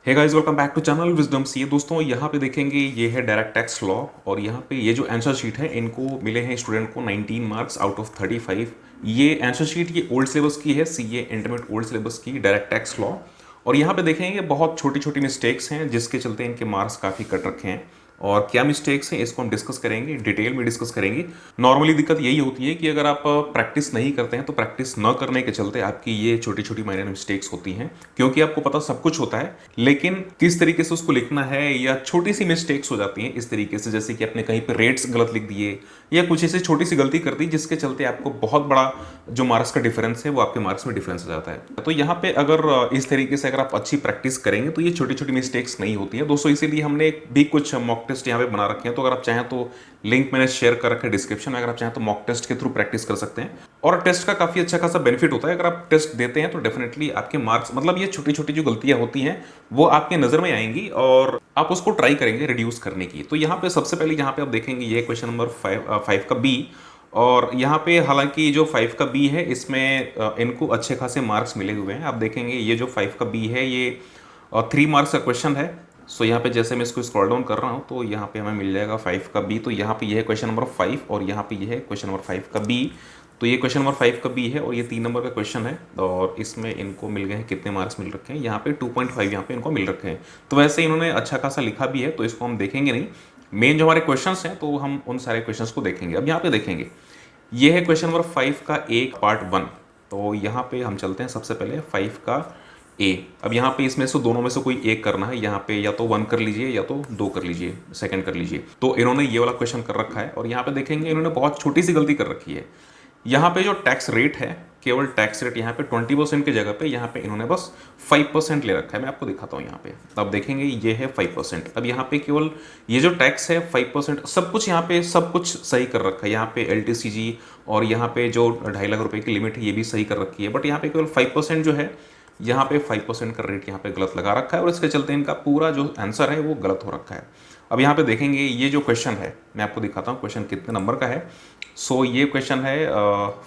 Hey guys, welcome back to channel Wisdom C. दोस्तों यहाँ पे देखेंगे ये है डायरेक्ट टैक्स लॉ और यहाँ पे ये जो आंसर शीट है इनको मिले हैं स्टूडेंट को 19 मार्क्स आउट ऑफ 35। ये आंसर शीट ये ओल्ड सिलेबस की है, सीए इंटरमीडिएट ओल्ड सिलेबस की डायरेक्ट टैक्स लॉ। और यहाँ पे देखेंगे बहुत छोटी छोटी मिस्टेक्स हैं जिसके चलते इनके मार्क्स काफ़ी कट रखे हैं। और क्या मिस्टेक्स हैं इसको हम डिस्कस करेंगे, डिटेल में डिस्कस करेंगे। नॉर्मली दिक्कत यही होती है कि अगर आप प्रैक्टिस नहीं करते हैं तो प्रैक्टिस न करने के चलते आपकी ये छोटी छोटी माइनर मिस्टेक्स होती हैं, क्योंकि आपको पता सब कुछ होता है लेकिन किस तरीके से उसको लिखना है, या छोटी सी मिस्टेक्स हो जाती हैं इस तरीके से, जैसे कि आपने कहीं पे रेट्स गलत लिख दिए या कुछ ऐसी छोटी सी गलती कर दी जिसके चलते आपको बहुत बड़ा जो मार्क्स का डिफरेंस है वो आपके मार्क्स में डिफरेंस हो जाता है। तो यहाँ पे अगर इस तरीके से अगर आप अच्छी प्रैक्टिस करेंगे तो ये छोटी छोटी मिस्टेक्स नहीं होती है दोस्तों। इसीलिए हमने भी कुछ मॉक टेस्ट यहाँ पे बना रखे हैं, तो अगर आप चाहें तो लिंक मैंने शेयर कर रखा है डिस्क्रिप्शन में, अगर आप चाहें तो मॉक टेस्ट के थ्रू प्रैक्टिस कर सकते हैं। और टेस्ट का काफी अच्छा खासा बेनिफिट होता है, अगर आप टेस्ट देते हैं तो डेफिनेटली आपके मार्क्स, मतलब ये छोटी छोटी जो गलतियां होती हैं वो आपके नजर में आएंगी और आप उसको ट्राई करेंगे रिड्यूस करने की। तो यहाँ पे सबसे पहले यहाँ पे आप देखेंगे ये क्वेश्चन नंबर 5 का बी। और यहाँ पे हालांकि जो 5 का बी है इसमें इनको अच्छे खासे मार्क्स मिले हुए हैं। आप देखेंगे ये जो 5 का बी है ये 3 मार्क्स का क्वेश्चन है। सो यहाँ पे जैसे मैं इसको स्क्रॉल डाउन कर रहा हूँ तो यहाँ पे हमें मिल जाएगा 5 का बी। तो यहाँ पे ये है क्वेश्चन नंबर 5 और यहाँ पे ये है क्वेश्चन नंबर 5 का बी। तो ये क्वेश्चन नंबर 5 का बी है और ये 3 नंबर का क्वेश्चन है और इसमें इनको मिल गए हैं कितने मार्क्स मिल रखे हैं, यहाँ पे 2.5 यहाँ पे इनको मिल रखे हैं। तो वैसे इन्होंने अच्छा खासा लिखा भी है तो इसको हम देखेंगे नहीं, मेन जो हमारे क्वेश्चन हैं तो हम उन सारे क्वेश्चन को देखेंगे। अब यहाँ पे देखेंगे ये है क्वेश्चन नंबर 5 का एक पार्ट 1। तो यहाँ पे हम चलते हैं सबसे पहले 5 का ए। अब यहाँ पे इसमें से दोनों में से कोई एक करना है, यहाँ पे या तो 1 कर लीजिए या तो 2 कर लीजिए, सेकंड कर लीजिए। तो इन्होंने ये वाला क्वेश्चन कर रखा है और यहाँ पे देखेंगे इन्होंने बहुत छोटी सी गलती कर रखी है। यहाँ पे जो टैक्स रेट है, केवल टैक्स रेट यहाँ पे 20% की जगह पे यहाँ पे इन्होंने बस 5% ले रखा है। मैं आपको दिखाता हूँ यहाँ पे, अब देखेंगे ये है 5%। अब यहाँ पे केवल ये जो टैक्स है 5%, सब कुछ यहाँ पे सब कुछ सही कर रखा है। यहाँ पे LTCG और यहाँ पे जो 2.5 लाख रुपए की लिमिट है ये भी सही कर रखी है, बट यहाँ पे केवल 5% जो है, यहाँ पे 5% का रेट यहाँ पे गलत लगा रखा है और इसके चलते इनका पूरा जो आंसर है वो गलत हो रखा है। अब यहाँ पे देखेंगे ये जो क्वेश्चन है, मैं आपको दिखाता हूँ क्वेश्चन कितने नंबर का है। सो ये क्वेश्चन है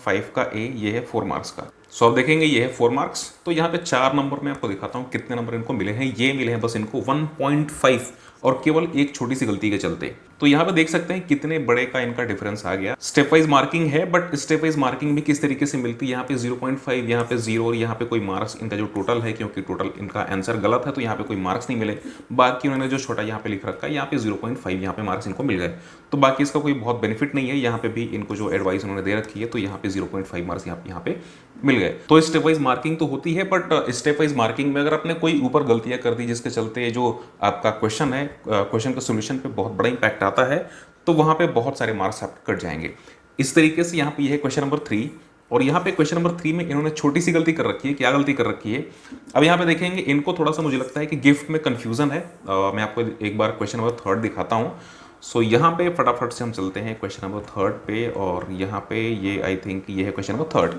5 का ए, ये है 4 मार्क्स का। सो अब देखेंगे ये है 4 मार्क्स। तो यहाँ पे 4 नंबर में आपको दिखाता हूँ कितने नंबर इनको मिले हैं। ये मिले हैं बस इनको 1.5 और केवल एक छोटी सी गलती के चलते। तो यहाँ पे देख सकते हैं कितने बड़े का इनका डिफरेंस आ गया। स्टेप वाइज मार्किंग है, बट स्टेप वाइज मार्किंग भी किस तरीके से मिलती है, यहाँ पे 0.5, यहाँ पे 0 और यहाँ पे कोई मार्क्स इनका जो टोटल है, क्योंकि टोटल इनका आंसर गलत है तो यहाँ पे कोई मार्क्स नहीं मिले। बाकी उन्होंने जो छोटा यहाँ पे लिख रखा है यहाँ पे 0.5 यहाँ पे मार्क्स इनको मिल गए। तो बाकी इसका कोई बहुत बेनिफिट नहीं है। यहाँ पे भी इनको जो एडवाइस उन्होंने दे रखी है तो यहाँ पे 0.5 मार्क्स यहाँ पे मिल गए। तो स्टेप वाइज मार्किंग तो होती है, बट स्टेप वाइज मार्किंग में अगर आपने कोई ऊपर गलतियां कर दी जिसके चलते जो आपका क्वेश्चन है, क्वेश्चन का सोल्यूशन पे बहुत बड़ा इंपैक्ट आता है, तो वहां पे बहुत सारे मार्क्स आपके कट जाएंगे। इस तरीके से यहाँ पे यह है क्वेश्चन नंबर 3 और यहाँ पे क्वेश्चन नंबर 3 में इन्होंने छोटी सी गलती कर रखी है। क्या गलती कर रखी है, अब यहाँ पे देखेंगे इनको थोड़ा सा मुझे लगता है कि गिफ्ट में कंफ्यूजन है। मैं आपको एक बार क्वेश्चन नंबर 3 दिखाता हूँ। सो यहाँ पे फटाफट से हम चलते हैं क्वेश्चन नंबर 3 पे और यहाँ पे ये आई थिंक ये है क्वेश्चन नंबर 3।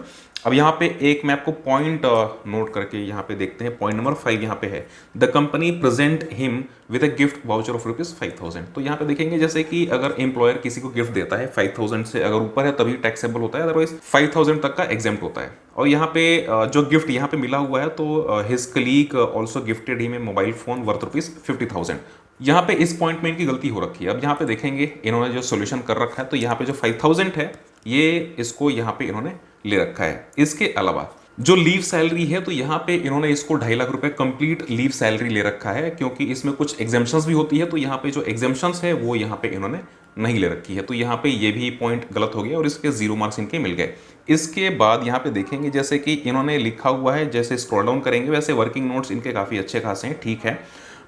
अब यहाँ पे एक मैं आपको पॉइंट नोट करके यहाँ पे देखते हैं। पॉइंट नंबर 5 यहाँ पे है, the company present him with a gift voucher of ₹5,000। तो यहाँ पे देखेंगे जैसे कि अगर एम्प्लॉयर किसी को गिफ्ट देता है 5,000 से अगर ऊपर है तभी टैक्सेबल होता है, अदरवाइज 5,000 तक का एग्जाम्प्ट होता है। और यहाँ पे जो गिफ्ट यहाँ पे मिला हुआ है तो his colleague also gifted him a mobile phone worth ₹50,000। यहाँ पे इस पॉइंट में इनकी गलती हो रखी है। अब यहाँ पे देखेंगे इन्होंने जो सोल्यूशन कर रखा है तो यहाँ पे जो 5,000 है ये इसको यहाँ पे इन्होंने ले रखा है। इसके अलावा जो लीव सैलरी है तो यहाँ पे इन्होंने इसको 2.5 लाख रुपए कंप्लीट लीव सैलरी ले रखा है, क्योंकि इसमें कुछ एग्जाम्पशंस भी होती है। तो यहाँ पे जो एग्जाम्पशंस है वो यहाँ पे इन्होंने नहीं ले रखी है, तो यहाँ पे ये भी पॉइंट गलत हो गया और इसके 0 मार्क्स इनके मिल गए। इसके बाद यहाँ पे देखेंगे जैसे कि इन्होंने लिखा हुआ है, जैसे स्क्रॉल डाउन करेंगे वैसे वर्किंग नोट्स इनके काफ़ी अच्छे खासे हैं, ठीक है।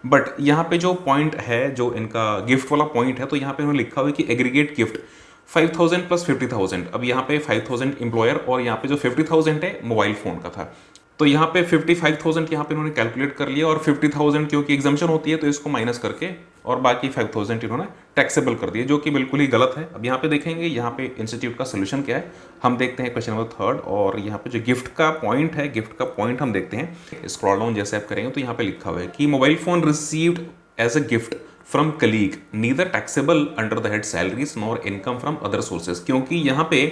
बट यहाँ पे जो पॉइंट है, जो इनका गिफ्ट वाला पॉइंट है, तो यहाँ पे उन्होंने लिखा हुआ है कि एग्रीगेट गिफ्ट 5,000 प्लस 50,000। अब यहाँ पे 5,000 एम्प्लॉयर और यहाँ पे जो 50,000 है मोबाइल फोन का था। तो यहाँ पे 55,000 यहाँ पे इन्होंने कैलकुलेट कर लिया और 50,000 क्योंकि एग्जाम्पशन होती है तो इसको माइनस करके और बाकी 5,000 इन्होंने टैक्सेबल कर दिया, जो कि बिल्कुल ही गलत है। अब यहाँ पे देखेंगे यहाँ पे इंस्टीट्यूट का सोल्यूशन क्या है, हम देखते हैं क्वेश्चन नंबर 3 और यहाँ पे जो गिफ्ट का पॉइंट है, गिफ्ट का पॉइंट हम देखते हैं। स्क्रॉल डाउन जैसे आप करेंगे तो यहाँ पे लिखा हुआ है कि mobile phone received as a gift from colleague neither taxable under the head salaries nor income from other sources. क्योंकि यहाँ पे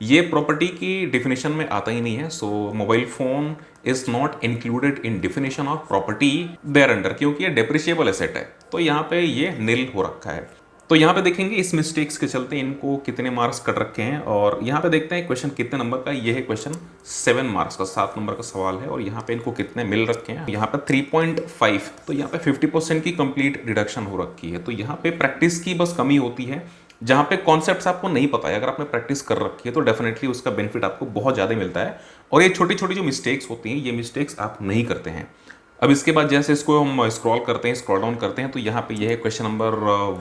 ये प्रॉपर्टी की डिफिनेशन में आता ही नहीं है। So mobile phone is not included in definition of property there under, क्योंकि ये डेप्रिशिएबल एसेट है, तो यहाँ पे ये नील हो रखा है। तो यहाँ पे देखेंगे इस मिस्टेक्स के चलते इनको कितने मार्क्स कट रखे हैं, और यहाँ पे देखते हैं क्वेश्चन कितने नंबर का। ये है क्वेश्चन 7 मार्क्स का, 7 नंबर का सवाल है, और यहाँ पे इनको कितने मिल रखे हैं, यहाँ पे 3.5, तो यहाँ पे 50% की कंप्लीट डिडक्शन हो रखी है। तो यहाँ पे प्रैक्टिस की बस कमी होती है, जहाँ पे कॉन्सेप्ट्स आपको नहीं पता है, अगर आपने प्रैक्टिस कर रखी है तो डेफिनेटली उसका बेनिफिट आपको बहुत ज़्यादा मिलता है। और ये छोटी छोटी जो मिस्टेक्स होती हैं, ये मिस्टेक्स आप नहीं करते हैं। अब इसके बाद जैसे इसको हम स्क्रॉल करते हैं, स्क्रॉल डाउन करते हैं, तो यहाँ पे ये है क्वेश्चन नंबर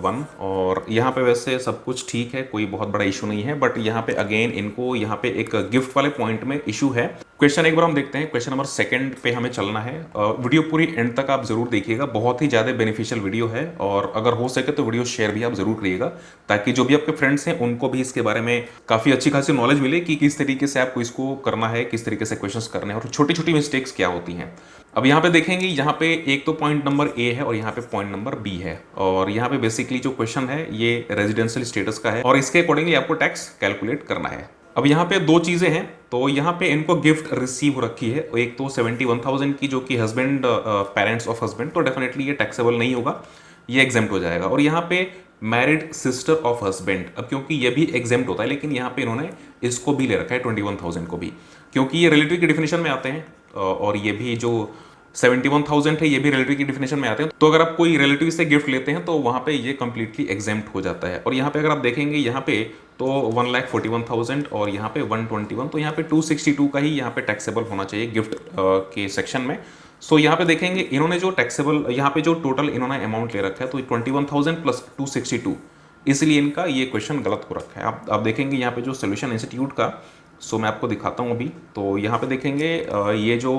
1, और यहाँ पे वैसे सब कुछ ठीक है, कोई बहुत बड़ा इशू नहीं है, बट यहाँ पे अगेन इनको यहाँ पे एक गिफ्ट वाले पॉइंट में इशू है। क्वेश्चन एक बार हम देखते हैं, क्वेश्चन नंबर 2 पे हमें चलना है। वीडियो पूरी एंड तक आप जरूर देखिएगा, बहुत ही ज़्यादा बेनिफिशियल वीडियो है, और अगर हो सके तो वीडियो शेयर भी आप जरूर करिएगा, ताकि जो भी आपके फ्रेंड्स हैं उनको भी इसके बारे में काफ़ी अच्छी खासी नॉलेज मिले कि किस तरीके से आपको इसको करना है, किस तरीके से क्वेश्चंस करने हैं, और छोटी छोटी मिस्टेक्स क्या होती हैं। अब यहाँ पे देखेंगे, यहाँ पे एक तो पॉइंट नंबर ए है और यहाँ पे पॉइंट नंबर बी है, और यहाँ पे बेसिकली जो क्वेश्चन है ये रेजिडेंशियल स्टेटस का है, और इसके अकॉर्डिंगली आपको टैक्स कैलकुलेट करना है। अब यहाँ पे 2 चीज़ें हैं, तो यहाँ पे इनको गिफ्ट रिसीव हो रखी है, एक तो 71,000 की, जो कि हस्बैंड पेरेंट्स ऑफ हस्बैंड, तो डेफिनेटली ये टैक्सेबल नहीं होगा, ये एग्जेम्प्ट हो जाएगा। और यहाँ पे मैरिड सिस्टर ऑफ हस्बैंड, अब क्योंकि ये भी एग्जेम्प्ट होता है, लेकिन यहाँ पे इन्होंने इसको भी ले रखा है 21,000 को भी, क्योंकि ये रिलेटिव की डिफिनेशन में आते हैं, और ये भी जो 71,000 है ये भी रिलेटिव की डिफिनेशन में आते हैं। तो अगर आप कोई रिलेटिव से गिफ्ट लेते हैं तो वहाँ पे ये कंप्लीटली एग्जेम्प्ट हो जाता है। और यहाँ पे अगर आप देखेंगे, यहाँ पे तो 1,41,000 और यहाँ पे 121, तो यहाँ पे 262 का ही यहाँ पे टैक्सेबल होना चाहिए गिफ्ट के सेक्शन में। सो यहाँ पे देखेंगे इन्होंने जो टैक्सेबल, यहाँ पे जो टोटल इन्होंने अमाउंट ले रखा है, तो 21,000 प्लस 262, इसलिए इनका ये क्वेश्चन गलत हो रखा है। आप देखेंगे यहाँ पे जो सोल्यूशन इंस्टीट्यूट का, सो मैं आपको दिखाता हूँ अभी। तो यहाँ पे देखेंगे ये जो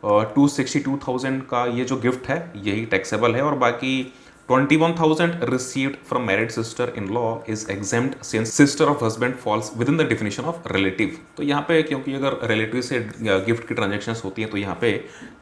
262,000 का ये जो गिफ्ट है यही टैक्सेबल है, और बाकी 21,000 received from married sister in law is exempt since sister of husband falls within the definition of relative. तो यहाँ पे क्योंकि अगर रिलेटिव से गिफ्ट की ट्रांजेक्शन्स होती हैं तो यहाँ पे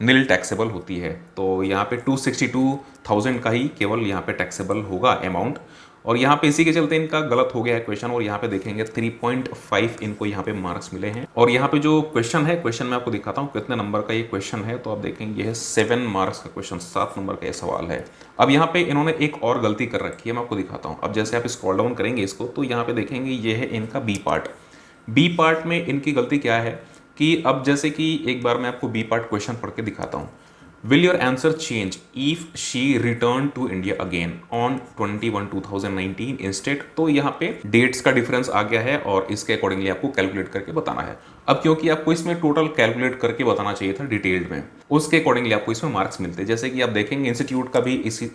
नील टैक्सेबल होती है, तो यहाँ पे 262,000 का ही केवल यहाँ पे टैक्सेबल होगा अमाउंट। और यहाँ पे इसी के चलते इनका गलत हो गया है क्वेश्चन, और यहाँ पे देखेंगे 3.5 इनको यहाँ पे मार्क्स मिले हैं। और यहाँ पे जो क्वेश्चन है, क्वेश्चन मैं आपको दिखाता हूँ कितने नंबर का ये क्वेश्चन है। तो आप देखेंगे ये है 7 मार्क्स का क्वेश्चन, 7 नंबर का ये सवाल है। अब यहाँ पे इन्होंने एक और गलती कर रखी है, मैं आपको दिखाता हूँ। अब जैसे आप स्क्रॉल डाउन करेंगे इसको, तो यहाँ पे देखेंगे ये है इनका बी पार्ट। बी पार्ट में इनकी गलती क्या है कि अब जैसे कि एक बार मैं आपको बी पार्ट क्वेश्चन पढ़ के दिखाता हूँ। Will your answer change if she returned to India again on 21/2019 instead? तो यहाँ पे डेट्स का डिफरेंस आ गया है, और इसके अकॉर्डिंगली आपको कैलकुलेट करके बताना है। अब क्योंकि आपको इसमें टोटल कैलकुलेट करके बताना चाहिए था डिटेल्ड में, उसके अकॉर्डिंगली आपको इसमें मार्क्स मिलते हैं। जैसे कि आप देखेंगे इंस्टीट्यूट का भी इसी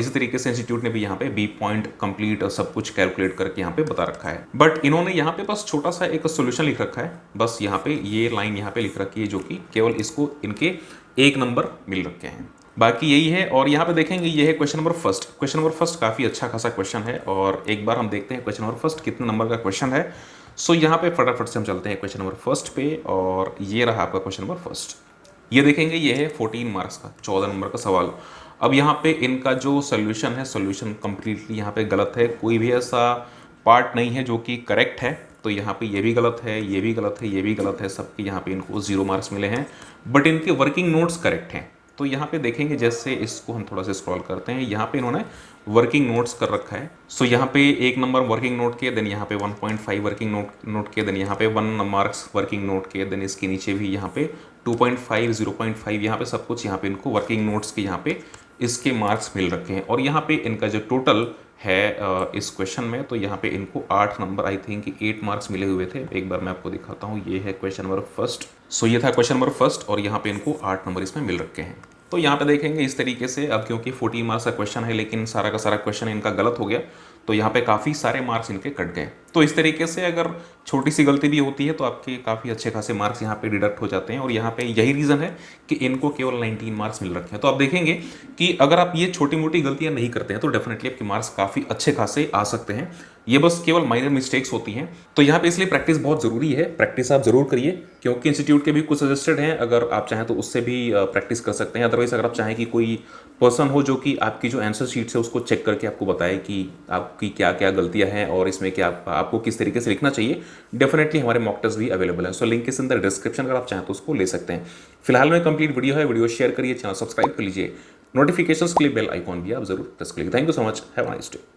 तरीके से इंस्टीट्यूट ने भी यहाँ पे बी पॉइंट कंप्लीट सब कुछ कैलकुलेट करके यहाँ पे बता रखा है। बट इन्होंने यहाँ पे बस छोटा सा एक सोल्यूशन लिख रखा है, बस यहाँ पे ये लाइन यहाँ पे लिख रखी है, जो कि केवल इसको इनके 1 नंबर मिल रखे हैं, बाकी यही है। और यहाँ पे देखेंगे ये है question number first. Question number first काफ़ी अच्छा खासा क्वेश्चन है, और एक बार हम देखते हैं क्वेश्चन नंबर फर्स्ट कितने नंबर का क्वेश्चन है। सो यहाँ पे फटाफट से हम चलते हैं क्वेश्चन नंबर फर्स्ट पे, और ये रहा आपका क्वेश्चन नंबर फर्स्ट। ये देखेंगे ये है 14 मार्क्स का, 14 नंबर का सवाल। अब यहाँ पे इनका जो सोल्यूशन है, सोल्यूशन कंप्लीटली यहाँ पे गलत है, कोई भी ऐसा पार्ट नहीं है जो कि करेक्ट है। तो यहाँ पे ये भी गलत है, ये भी गलत है, ये भी गलत है, सबके यहाँ पे इनको 0 मार्क्स मिले हैं। बट इनके वर्किंग नोट्स करेक्ट हैं। तो यहाँ पे देखेंगे, जैसे इसको हम थोड़ा सा स्क्रॉल करते हैं, यहाँ पे इन्होंने वर्किंग नोट्स कर रखा है। सो यहाँ पे 1 नंबर वर्किंग नोट के, देन यहाँ पे 1.5 वर्किंग नोट के, देन यहाँ पे 1 मार्क्स वर्किंग नोट के, देन इसके नीचे भी यहाँ पे 2.5, 0.5, यहाँ पे सब कुछ यहाँ पे इनको वर्किंग नोट्स के यहाँ पे इसके मार्क्स मिल रखे हैं। और यहाँ पे इनका जो टोटल है इस क्वेश्चन में, तो यहाँ पे इनको 8 नंबर, आई थिंक 8 मार्क्स मिले हुए थे। एक बार मैं आपको दिखाता हूँ, ये है क्वेश्चन नंबर फर्स्ट। सो ये था क्वेश्चन नंबर फर्स्ट, और यहाँ पे इनको 8 नंबर इसमें मिल रखे हैं। तो यहाँ पे देखेंगे इस तरीके से, अब क्योंकि 14 मार्क्स का क्वेश्चन है, लेकिन सारा का सारा क्वेश्चन इनका गलत हो गया, तो यहाँ पे काफ़ी सारे मार्क्स इनके कट गए। तो इस तरीके से अगर छोटी सी गलती भी होती है तो आपके काफ़ी अच्छे खासे मार्क्स यहाँ पे डिडक्ट हो जाते हैं। और यहाँ पे यही रीज़न है कि इनको केवल 19 मार्क्स मिल रखे हैं। तो आप देखेंगे कि अगर आप ये छोटी मोटी गलतियाँ नहीं करते हैं तो डेफिनेटली आपके मार्क्स काफ़ी अच्छे खासे आ सकते हैं। ये बस केवल माइनर मिस्टेक्स होती हैं। तो यहाँ पे इसलिए प्रैक्टिस बहुत ज़रूरी है, प्रैक्टिस आप ज़रूर करिए, क्योंकि इंस्टीट्यूट के भी कुछ सजेस्टेड हैं, अगर आप चाहें तो उससे भी प्रैक्टिस कर सकते हैं। अदरवाइज अगर आप चाहें कि कोई पर्सन हो जो कि आपकी जो आंसर शीट है उसको चेक करके आपको बताए कि आपकी क्या क्या गलतियां हैं और इसमें क्या आपको किस तरीके से लिखना चाहिए। डेफिनेटली हमारे मॉक टेस्ट भी अवेलेबल है, सो लिंक इस अंदर डिस्क्रिप्शन, अगर आप चाहें तो उसको ले सकते हैं। फिलहाल में कंप्लीट वीडियो है, वीडियो शेयर करिए, चैनल सब्सक्राइब कर लीजिए, नोटिफिकेशंस के लिए बेल आइकॉन भी आप जरूर प्रेस करिए। Thank you so much, have a nice day.